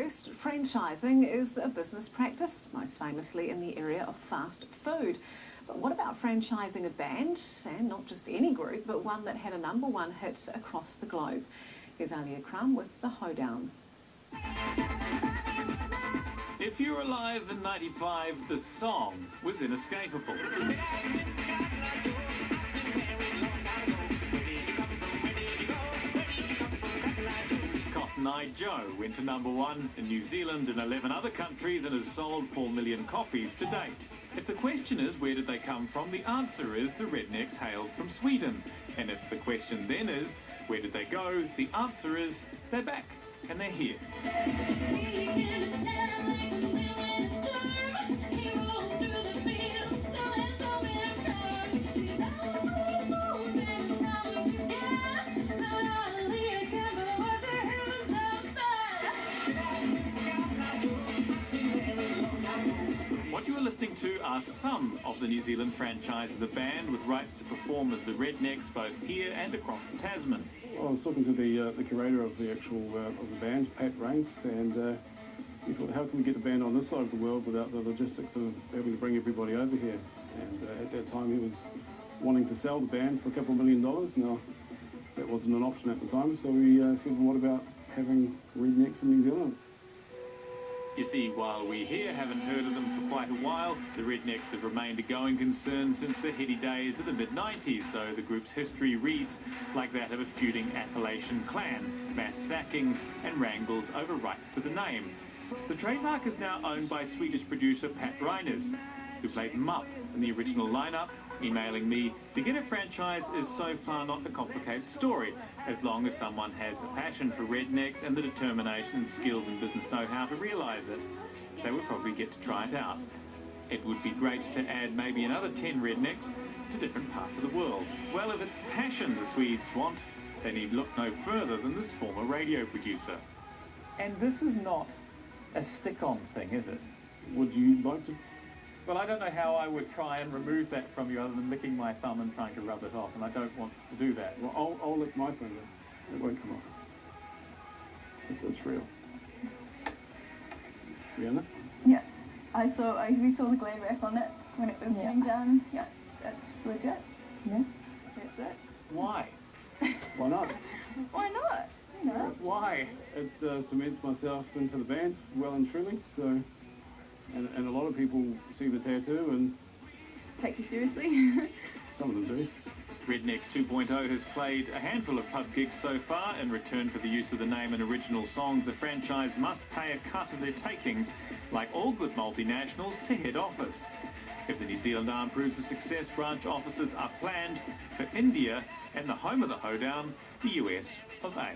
First, franchising is a business practice, most famously in the area of fast food. But what about franchising a band, and not just any group, but one that had a #1 hit across the globe? Here's Alia Crum with The Hoedown. If You're Alive in '95, the song was inescapable. Cotton-Eye Joe went to #1 in New Zealand and 11 other countries and has sold 4 million copies to date. If the question is where did they come from, the answer is the Rednecks hailed from Sweden. And if the question then is where did they go, the answer is they're back and they're here. What you are listening to are some of the New Zealand franchise of the band, with rights to perform as the Rednecks both here and across the Tasman. Well, I was talking to the curator of the actual of the band, Pat Rains, and we thought, how can we get the band on this side of the world without the logistics of having to bring everybody over here? And at that time, he was wanting to sell the band for a couple $1 million. Now, that wasn't an option at the time, so we said, well, what about having Rednecks in New Zealand? You see, while we here haven't heard of them for quite a while, the Rednecks have remained a going concern since the heady days of the mid-90s, though the group's history reads like that of a feuding Appalachian clan, mass sackings and wrangles over rights to the name. The trademark is now owned by Swedish producer Pat Rains, who played them up in the original lineup, emailing me, to get a franchise is so far not a complicated story, as long as someone has a passion for Rednecks and the determination and skills and business know-how to realise it. They would probably get to try it out. It would be great to add maybe another 10 Rednecks to different parts of the world. Well, if it's passion the Swedes want, they need look no further than this former radio producer. And this is not a stick-on thing, is it? Would you like to? Well, I don't know how I would try and remove that from you other than licking my thumb and trying to rub it off, and I don't want to do that. Well, I'll lick my finger. It won't come off. It's real. Rihanna? Yeah, we saw the glare wrap on it when it was being done. Yeah, it's legit. Yeah, that's it. Why? Why not? Why not? You know. Why? It cements myself into the band well and truly, so... And a lot of people see the tattoo and... Take you seriously? Some of them do. Rednecks 2.0 has played a handful of pub gigs so far. In return for the use of the name and original songs, the franchise must pay a cut of their takings, like all good multinationals, to head office. If the New Zealand arm proves a success, branch offices are planned for India and the home of the Hoedown, the US of A.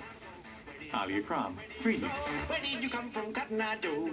Alia Crum, 3 News. Where did you come from, Cotton-Eye Joe?